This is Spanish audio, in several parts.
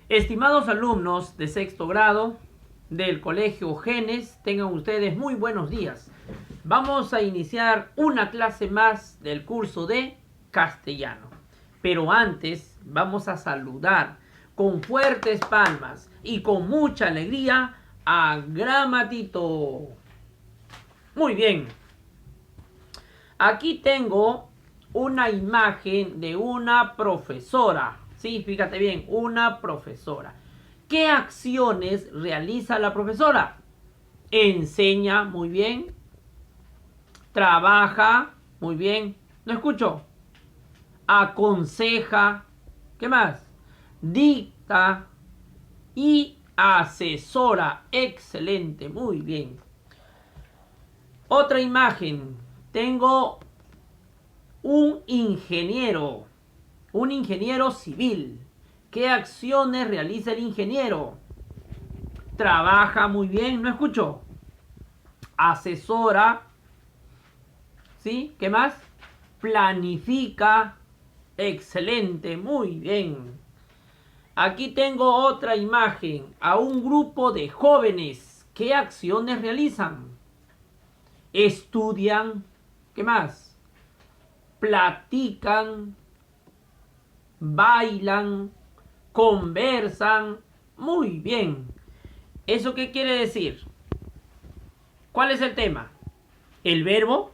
Estimados alumnos de sexto grado del Colegio Genes, tengan ustedes muy buenos días. Vamos a iniciar una clase más del curso de castellano. Pero antes vamos a saludar con fuertes palmas y con mucha alegría a Gramatito. Muy bien. Aquí tengo una imagen de una profesora. Sí, fíjate bien, una profesora. ¿Qué acciones realiza la profesora? Enseña, muy bien. Trabaja, muy bien. No escucho. Aconseja. ¿Qué más? Dicta y asesora. Excelente, muy bien. Otra imagen. Tengo un ingeniero civil. ¿Qué acciones realiza el ingeniero? Trabaja, muy bien, no escucho. Asesora, ¿sí? ¿Qué más? Planifica, excelente, muy bien. Aquí tengo otra imagen, a un grupo de jóvenes. ¿Qué acciones realizan? Estudian, ¿qué más? Platican, bailan, conversan. Muy bien. ¿Eso qué quiere decir? ¿Cuál es el tema? ¿El verbo?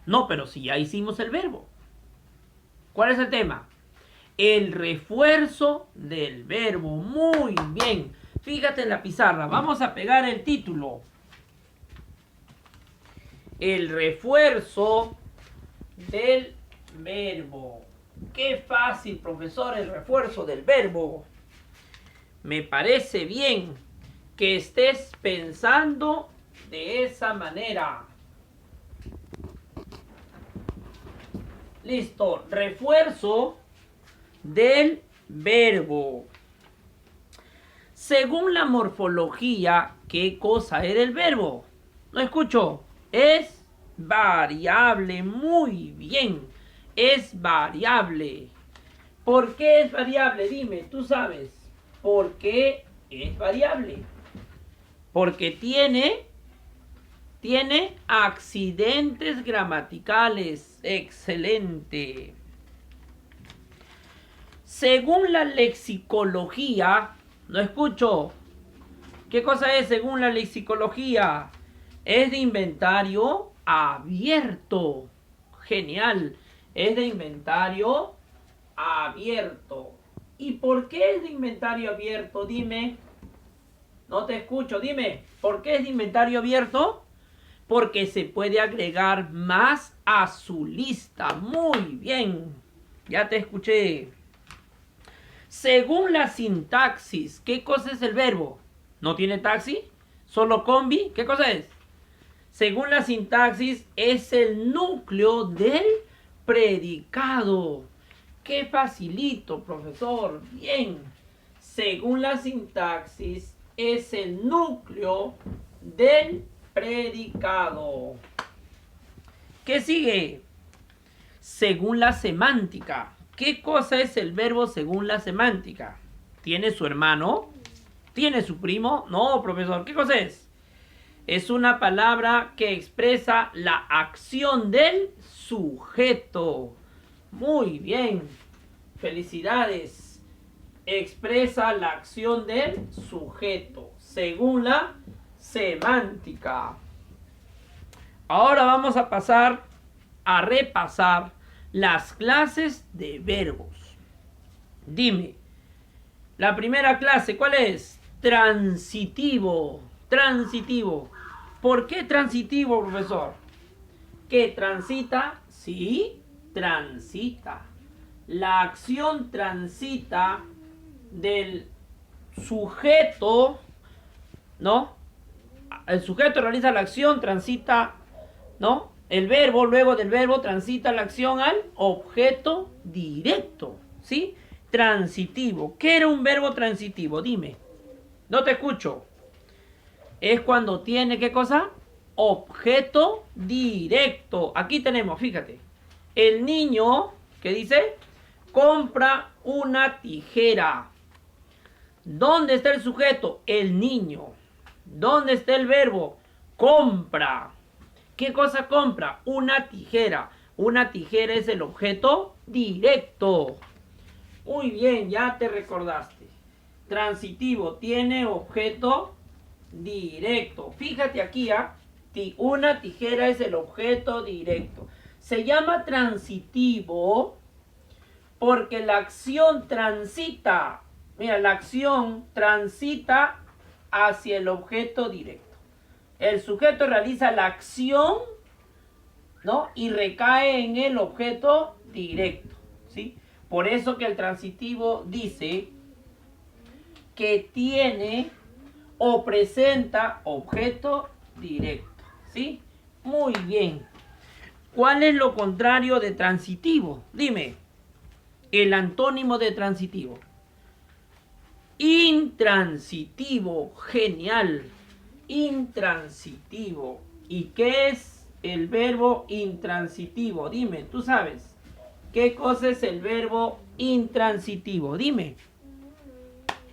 No, pero si ya hicimos el verbo. ¿Cuál es el tema? El refuerzo del verbo. Muy bien. Fíjate en la pizarra. Vamos a pegar el título. El refuerzo del verbo. Qué fácil, profesor, el refuerzo del verbo. Me parece bien que estés pensando de esa manera. Listo, refuerzo del verbo. Según la morfología, ¿qué cosa era el verbo? No escucho. Es variable. Muy bien. Es variable. ¿Por qué es variable? Dime, tú sabes. ¿Por qué es variable? Porque tiene accidentes gramaticales. Excelente. Según la lexicología, no escucho. ¿Qué cosa es según la lexicología? Es de inventario abierto. Genial. Es de inventario abierto. ¿Y por qué es de inventario abierto? Dime. No te escucho. Dime. ¿Por qué es de inventario abierto? Porque se puede agregar más a su lista. Muy bien. Ya te escuché. Según la sintaxis, ¿qué cosa es el verbo? ¿No tiene taxi? ¿Solo combi? ¿Qué cosa es? Según la sintaxis, es el núcleo del predicado. ¡Qué facilito, profesor! Bien. Según la sintaxis, es el núcleo del predicado. ¿Qué sigue? Según la semántica. ¿Qué cosa es el verbo según la semántica? ¿Tiene su hermano? ¿Tiene su primo? No, profesor. ¿Qué cosa es? Es una palabra que expresa la acción del sujeto. Muy bien. Felicidades. Expresa la acción del sujeto según la semántica. Ahora vamos a pasar a repasar las clases de verbos. Dime, la primera clase, ¿cuál es? Transitivo. Transitivo. ¿Por qué transitivo, profesor? ¿Que transita? Sí, transita. La acción transita del sujeto, ¿no? El sujeto realiza la acción, transita, ¿no? El verbo, luego del verbo, transita la acción al objeto directo, ¿sí? Transitivo. ¿Qué era un verbo transitivo? Dime. No te escucho. Es cuando tiene, ¿qué cosa? Objeto directo. Aquí tenemos, fíjate. El niño, ¿qué dice? Compra una tijera. ¿Dónde está el sujeto? El niño. ¿Dónde está el verbo? Compra. ¿Qué cosa compra? Una tijera. Una tijera es el objeto directo. Muy bien, ya te recordaste. Transitivo tiene objeto directo. Fíjate aquí, una tijera es el objeto directo. Se llama transitivo porque la acción transita. Mira, la acción transita hacia el objeto directo. El sujeto realiza la acción, ¿no? Y recae en el objeto directo, ¿sí? Por eso que el transitivo dice que tiene o presenta objeto directo, ¿sí? Muy bien. ¿Cuál es lo contrario de transitivo? Dime, el antónimo de transitivo. Intransitivo, genial. Intransitivo. ¿Y qué es el verbo intransitivo? Dime, tú sabes. ¿Qué cosa es el verbo intransitivo? Dime.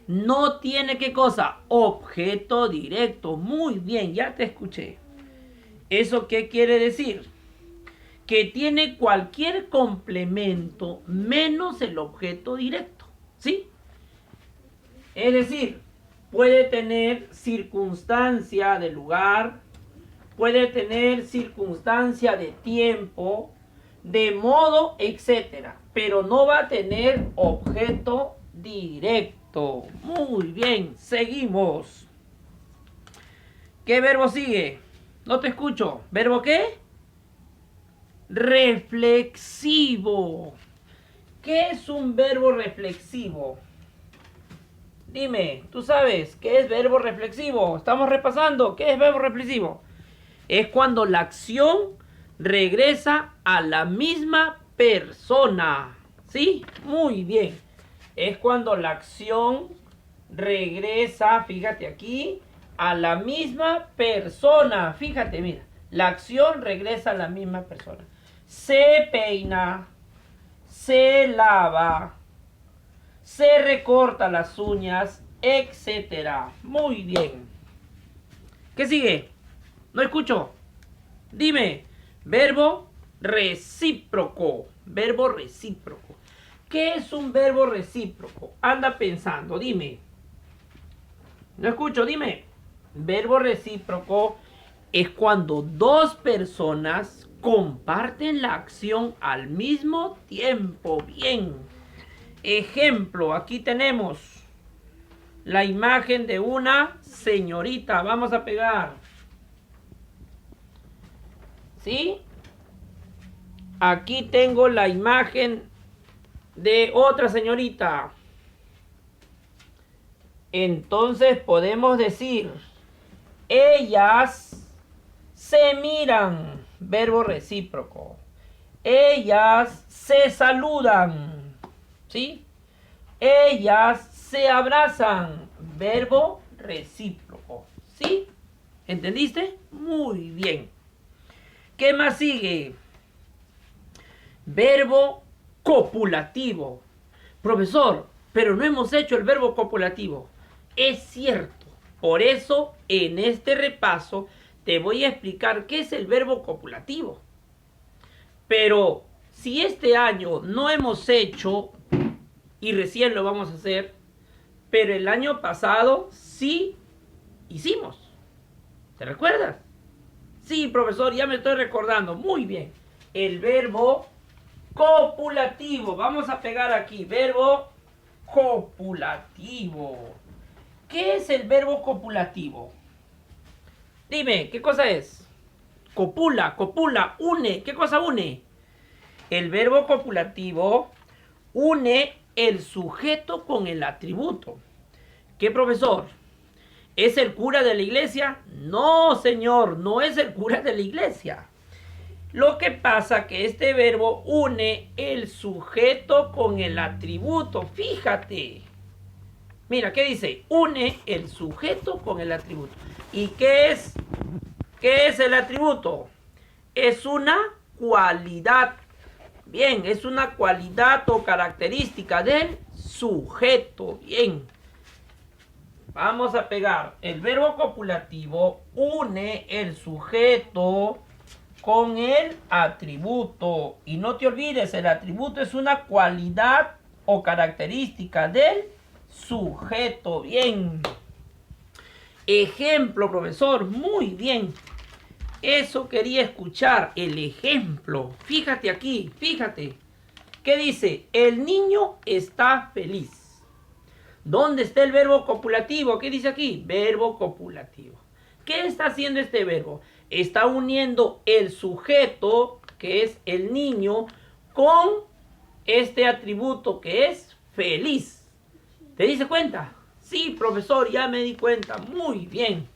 No tiene ¿qué cosa? Objeto directo. Muy bien, ya te escuché. ¿Eso qué quiere decir? Que tiene cualquier complemento menos el objeto directo. ¿Sí? Es decir, puede tener circunstancia de lugar, puede tener circunstancia de tiempo, de modo, etcétera, pero no va a tener objeto directo. Muy bien, seguimos. ¿Qué verbo sigue? No te escucho. ¿Verbo qué? Reflexivo. ¿Qué es un verbo reflexivo? Dime, ¿tú sabes qué es verbo reflexivo? Estamos repasando. ¿Qué es verbo reflexivo? Es cuando la acción regresa a la misma persona. ¿Sí? Muy bien. Es cuando la acción regresa, fíjate aquí, a la misma persona. Fíjate, mira. La acción regresa a la misma persona. Se peina, se lava, se recorta las uñas, etcétera. Muy bien. ¿Qué sigue? No escucho. Dime. Verbo recíproco. Verbo recíproco. ¿Qué es un verbo recíproco? Anda pensando, dime. No escucho, dime. Verbo recíproco es cuando dos personas comparten la acción al mismo tiempo. Bien. Ejemplo, aquí tenemos la imagen de una señorita. Vamos a pegar. ¿Sí? Aquí tengo la imagen de otra señorita. Entonces podemos decir, ellas se miran. Verbo recíproco. Ellas se saludan. ¿Sí? Ellas se abrazan. Verbo recíproco. ¿Sí? ¿Entendiste? Muy bien. ¿Qué más sigue? Verbo copulativo. Profesor, pero no hemos hecho el verbo copulativo. Es cierto. Por eso, en este repaso, te voy a explicar qué es el verbo copulativo. Pero, si este año no hemos hecho, y recién lo vamos a hacer, pero el año pasado sí hicimos. ¿Te recuerdas? Sí, profesor, ya me estoy recordando. Muy bien. El verbo copulativo. Vamos a pegar aquí. Verbo copulativo. ¿Qué es el verbo copulativo? Dime, ¿qué cosa es? Copula, une. ¿Qué cosa une? El verbo copulativo une el sujeto con el atributo. ¿Qué, profesor? ¿Es el cura de la iglesia? No, señor, no es el cura de la iglesia. Lo que pasa que este verbo une el sujeto con el atributo. Fíjate. Mira, ¿qué dice? Une el sujeto con el atributo. ¿Y qué es? ¿Qué es el atributo? Es una cualidad. Bien, es una cualidad o característica del sujeto. Bien. Vamos a pegar. El verbo copulativo une el sujeto con el atributo. Y no te olvides, el atributo es una cualidad o característica del sujeto. Bien. Ejemplo, profesor. Muy bien. Eso quería escuchar, el ejemplo. Fíjate aquí, fíjate. ¿Qué dice? El niño está feliz. ¿Dónde está el verbo copulativo? ¿Qué dice aquí? Verbo copulativo. ¿Qué está haciendo este verbo? Está uniendo el sujeto, que es el niño, con este atributo que es feliz. ¿Te diste cuenta? Sí, profesor, ya me di cuenta. Muy bien.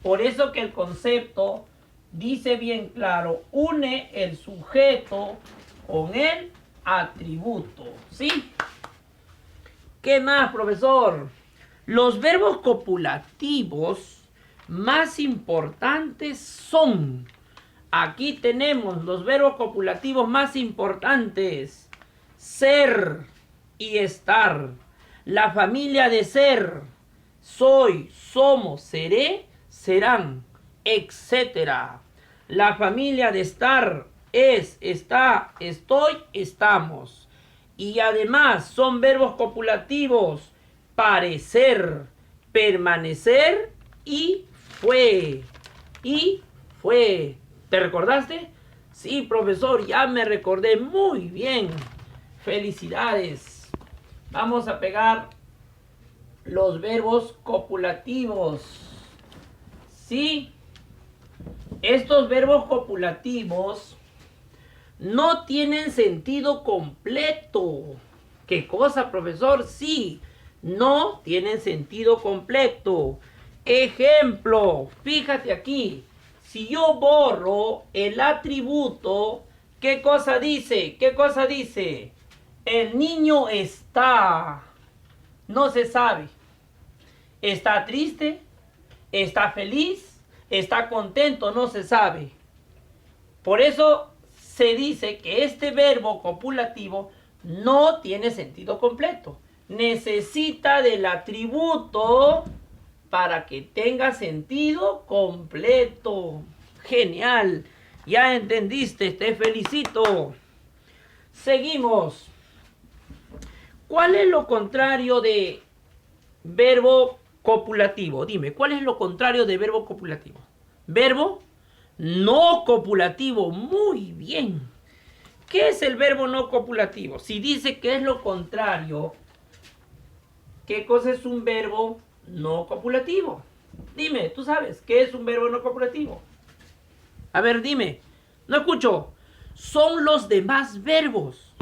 Por eso que el concepto dice bien claro, une el sujeto con el atributo. ¿Sí? ¿Qué más, profesor? Los verbos copulativos más importantes son... Aquí tenemos los verbos copulativos más importantes. Ser y estar. La familia de ser. Soy, somos, seré, serán, etcétera. La familia de estar es, está, estoy, estamos. Y además son verbos copulativos parecer, permanecer y fue. Y fue. ¿Te recordaste? Sí, profesor, ya me recordé muy bien. Felicidades. Vamos a pegar los verbos copulativos. Sí. Estos verbos copulativos no tienen sentido completo. ¿Qué cosa, profesor? Sí, no tienen sentido completo. Ejemplo, fíjate aquí. Si yo borro el atributo, ¿qué cosa dice? ¿Qué cosa dice? El niño está. No se sabe. ¿Está triste? ¿Está feliz? ¿Está contento? No se sabe. Por eso se dice que este verbo copulativo no tiene sentido completo. Necesita del atributo para que tenga sentido completo. Genial. Ya entendiste, te felicito. Seguimos. ¿Cuál es lo contrario de verbo copulativo? Dime, ¿cuál es lo contrario de verbo copulativo? Verbo no copulativo. Muy bien. ¿Qué es el verbo no copulativo? Si dice que es lo contrario, ¿qué cosa es un verbo no copulativo? Dime, ¿tú sabes qué es un verbo no copulativo? A ver, dime. No escucho. Son los demás verbos.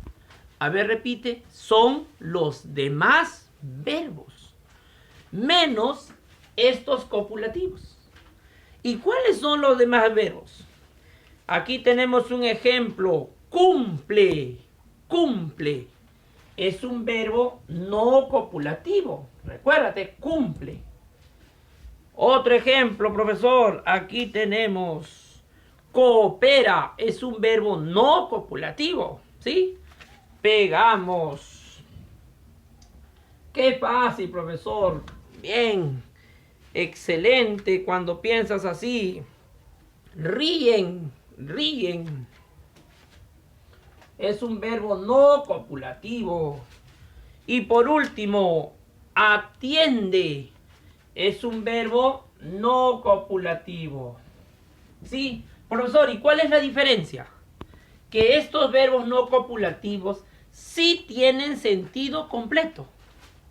A ver, repite. Son los demás verbos. Menos estos copulativos. ¿Y cuáles son los demás verbos? Aquí tenemos un ejemplo. Cumple. Cumple. Es un verbo no copulativo. Recuérdate, cumple. Otro ejemplo, profesor. Aquí tenemos coopera. Es un verbo no copulativo. ¿Sí? Pegamos. Qué fácil, profesor. Bien. Excelente cuando piensas así. Ríen. Ríen. Es un verbo no copulativo. Y por último, atiende. Es un verbo no copulativo. ¿Sí? Profesor, ¿y cuál es la diferencia? Que estos verbos no copulativos sí tienen sentido completo.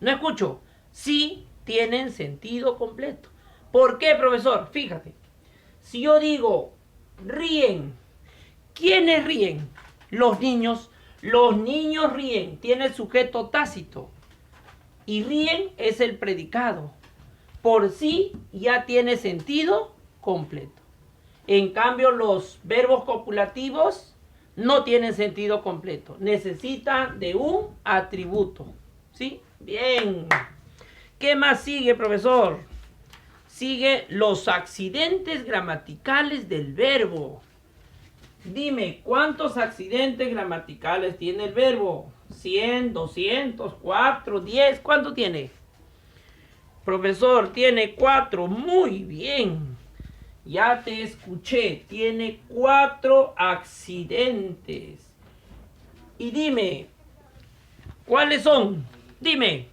No escucho. Sí tienen sentido completo. ¿Por qué, profesor? Fíjate. Si yo digo ríen, ¿quiénes ríen? Los niños. Los niños ríen. Tiene el sujeto tácito. Y ríen es el predicado. Por sí ya tiene sentido completo. En cambio, los verbos copulativos no tienen sentido completo. Necesitan de un atributo. ¿Sí? Bien. ¿Qué más sigue, profesor? Sigue los accidentes gramaticales del verbo. Dime, ¿cuántos accidentes gramaticales tiene el verbo? 100, 200, 4, 10. ¿Cuánto tiene? Profesor, tiene 4. Muy bien. Ya te escuché. Tiene 4 accidentes. Y dime, ¿cuáles son? Dime.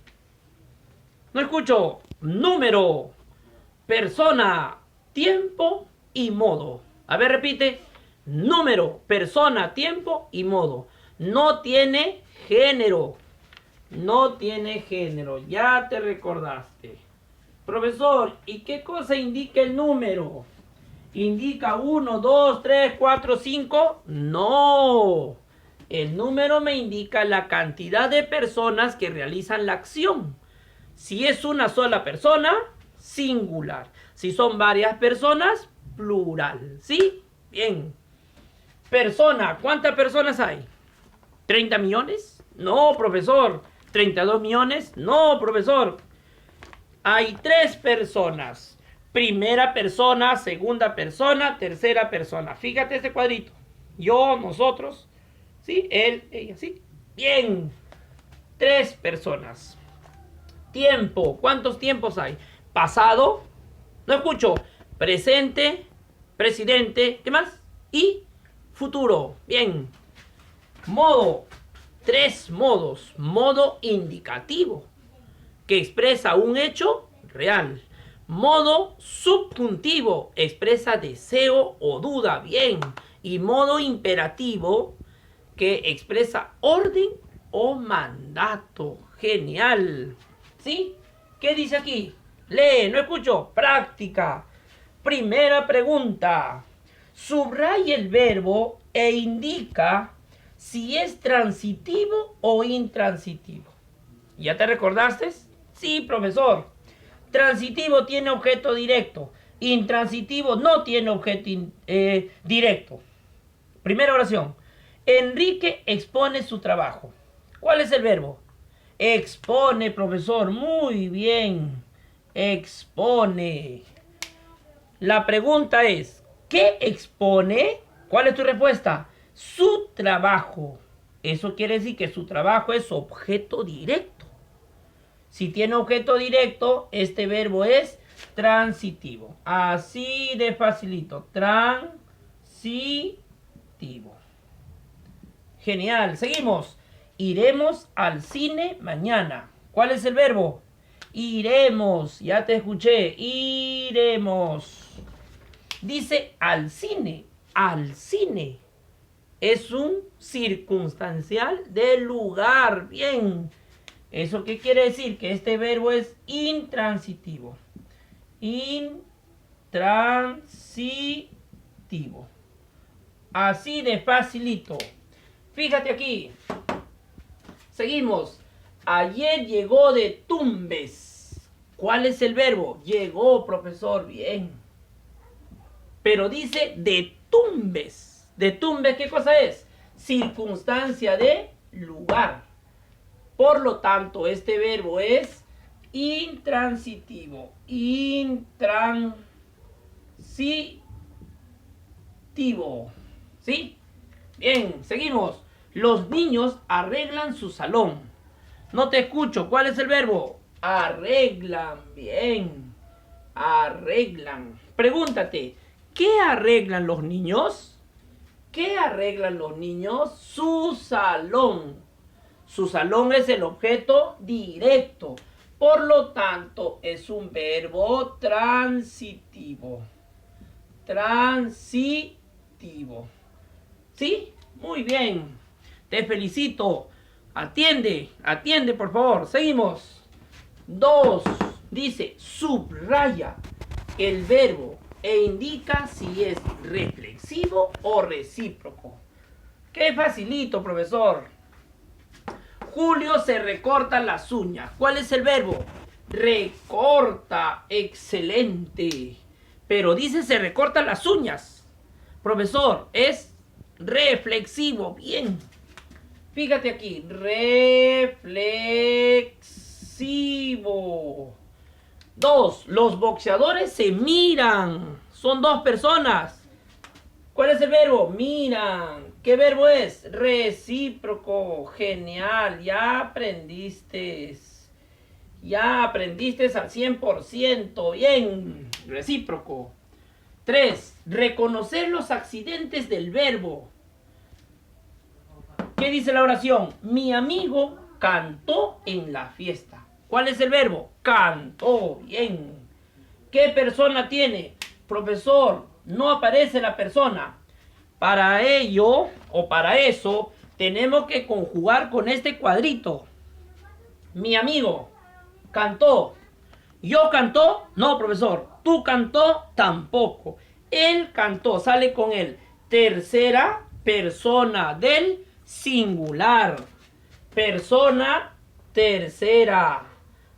No escucho. Número, persona, tiempo y modo. A ver, repite. Número, persona, tiempo y modo. No tiene género. No tiene género. Ya te recordaste. Profesor, ¿y qué cosa indica el número? ¿Indica 1, 2, 3, 4, 5? No. El número me indica la cantidad de personas que realizan la acción. Si es una sola persona, singular. Si son varias personas, plural. ¿Sí? Bien. Persona, ¿cuántas personas hay? ¿30 millones? No, profesor. ¿32 millones? No, profesor. Hay 3 personas. Primera persona, segunda persona, tercera persona. Fíjate este cuadrito. Yo, nosotros, ¿sí? Él, ella, ¿sí? Bien. 3 personas. Tiempo. ¿Cuántos tiempos hay? Pasado. No escucho. Presente. Presidente. ¿Qué más? Y futuro. Bien. Modo. 3 modos. Modo indicativo, que expresa un hecho real. Modo subjuntivo, expresa deseo o duda. Bien. Y modo imperativo, que expresa orden o mandato. Genial. ¿Sí? ¿Qué dice aquí? Lee, no escucho. Práctica. Primera pregunta. Subraya el verbo e indica si es transitivo o intransitivo. ¿Ya te recordaste? Sí, profesor. Transitivo tiene objeto directo. Intransitivo no tiene objeto directo. Primera oración. Enrique expone su trabajo. ¿Cuál es el verbo? Expone, profesor. Muy bien. Expone. La pregunta es, ¿qué expone? ¿Cuál es tu respuesta? Su trabajo. Eso quiere decir que su trabajo es objeto directo. Si tiene objeto directo, este verbo es transitivo. Así de facilito. Transitivo. Genial. Seguimos. Iremos al cine mañana. ¿Cuál es el verbo? Iremos. Ya te escuché. Iremos. Dice al cine. Al cine. Es un circunstancial de lugar. Bien. ¿Eso qué quiere decir? Que este verbo es intransitivo. Intransitivo. Así de facilito. Fíjate aquí. Seguimos. Ayer llegó de Tumbes. ¿Cuál es el verbo? Llegó, profesor. Bien. Pero dice de Tumbes. ¿De Tumbes qué cosa es? Circunstancia de lugar. Por lo tanto, este verbo es intransitivo. Intransitivo. ¿Sí? Bien, seguimos. Los niños arreglan su salón. No te escucho. ¿Cuál es el verbo? Arreglan. Bien. Arreglan. Pregúntate, ¿qué arreglan los niños? ¿Qué arreglan los niños? Su salón. Su salón es el objeto directo. Por lo tanto, es un verbo transitivo. Transitivo. ¿Sí? Muy bien. Te felicito. Atiende, atiende por favor. Seguimos. 2. Dice, subraya el verbo e indica si es reflexivo o recíproco. ¡Qué facilito, profesor! Julio se recorta las uñas. ¿Cuál es el verbo? Recorta. Excelente. Pero dice se recorta las uñas. Profesor, es reflexivo. Bien. Fíjate aquí. Reflexivo. 2. Los boxeadores se miran. Son 2 personas. ¿Cuál es el verbo? Miran. ¿Qué verbo es? Recíproco. Genial. Ya aprendiste. Ya aprendiste al 100%. Bien. Recíproco. 3. Reconocer los accidentes del verbo. ¿Qué dice la oración? Mi amigo cantó en la fiesta. ¿Cuál es el verbo? Cantó. Bien. ¿Qué persona tiene? Profesor, no aparece la persona. Para ello, o para eso, tenemos que conjugar con este cuadrito. Mi amigo cantó. ¿Yo cantó? No, profesor. ¿Tú cantó? Tampoco. Él cantó. Sale con él. Tercera persona del singular. Persona tercera.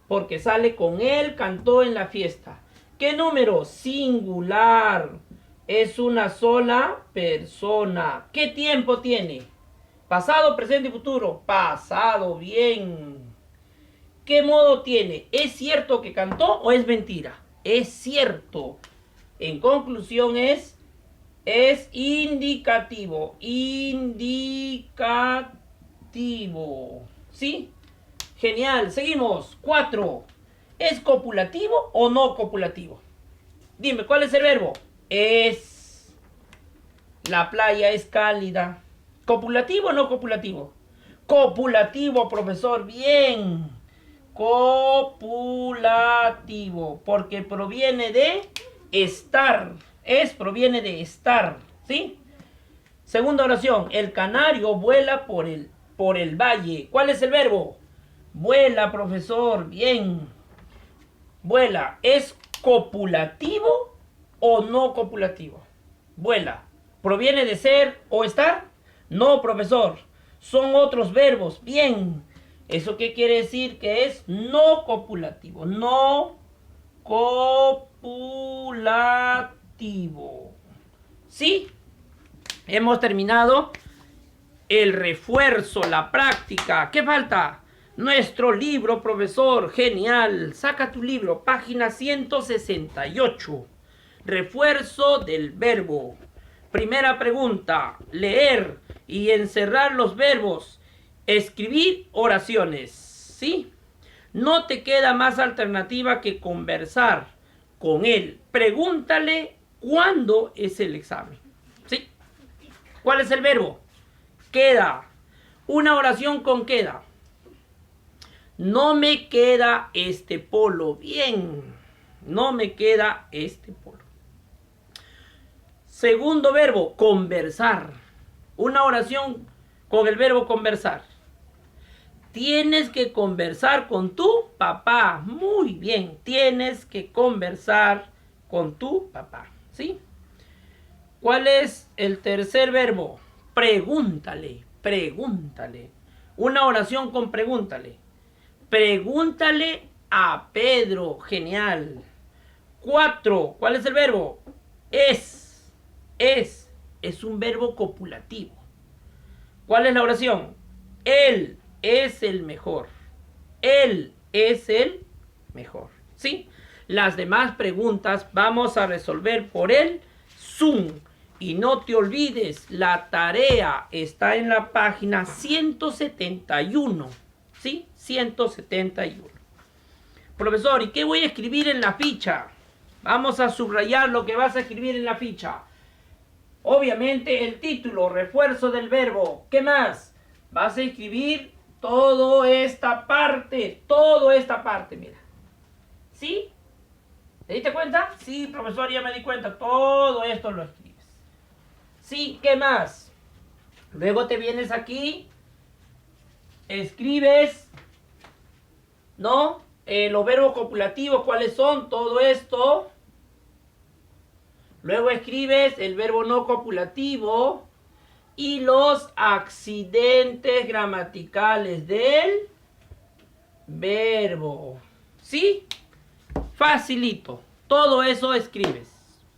Porque sale con él, cantó en la fiesta. ¿Qué número? Singular. Es una sola persona. ¿Qué tiempo tiene? Pasado, presente y futuro. Pasado, bien. ¿Qué modo tiene? ¿Es cierto que cantó o es mentira? Es cierto. En conclusión es indicativo. Indicativo. ¿Sí? Genial. Seguimos. 4. ¿Es copulativo o no copulativo? Dime, ¿cuál es el verbo? Es. La playa es cálida. ¿Copulativo o no copulativo? Copulativo, profesor. Bien. Copulativo. Porque proviene de estar. Proviene de estar. ¿Sí? Segunda oración. El canario vuela por el valle. ¿Cuál es el verbo? Vuela, profesor. Bien. Vuela. ¿Es copulativo o no copulativo? Vuela. ¿Proviene de ser o estar? No, profesor. Son otros verbos. Bien. ¿Eso qué quiere decir? Que es no copulativo. No copulativo. ¿Sí? Hemos terminado el refuerzo, la práctica. ¿Qué falta? Nuestro libro, profesor. Genial. Saca tu libro. Página 168. Refuerzo del verbo. Primera pregunta. Leer y encerrar los verbos. Escribir oraciones. ¿Sí? No te queda más alternativa que conversar con él. Pregúntale cuándo es el examen. ¿Sí? ¿Cuál es el verbo? Queda. Una oración con queda. No me queda este polo. Bien. No me queda este polo. Segundo verbo, conversar. Una oración con el verbo conversar. Tienes que conversar con tu papá. Muy bien. Tienes que conversar con tu papá. ¿Sí? ¿Cuál es el tercer verbo? Pregúntale. Pregúntale. Una oración con pregúntale. Pregúntale a Pedro. Genial. 4. ¿Cuál es el verbo? Es. Es un verbo copulativo. ¿Cuál es la oración? Él es el mejor. Él es el mejor. ¿Sí? Las demás preguntas vamos a resolver por el Zoom. Y no te olvides, la tarea está en la página 171. ¿Sí? 171. Profesor, ¿y qué voy a escribir en la ficha? Vamos a subrayar lo que vas a escribir en la ficha. Obviamente el título, refuerzo del verbo. ¿Qué más? Vas a escribir toda esta parte, mira. ¿Sí? ¿Te diste cuenta? Sí, profesor, ya me di cuenta. Todo esto lo escribes. Sí, ¿qué más? Luego te vienes aquí, escribes, ¿no? Los verbos copulativos, ¿cuáles son? Todo esto. Luego escribes el verbo no copulativo y los accidentes gramaticales del verbo. ¿Sí? Facilito. Todo eso escribes.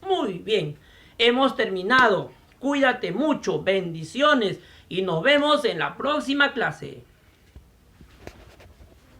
Muy bien. Hemos terminado. Cuídate mucho. Bendiciones. Y nos vemos en la próxima clase.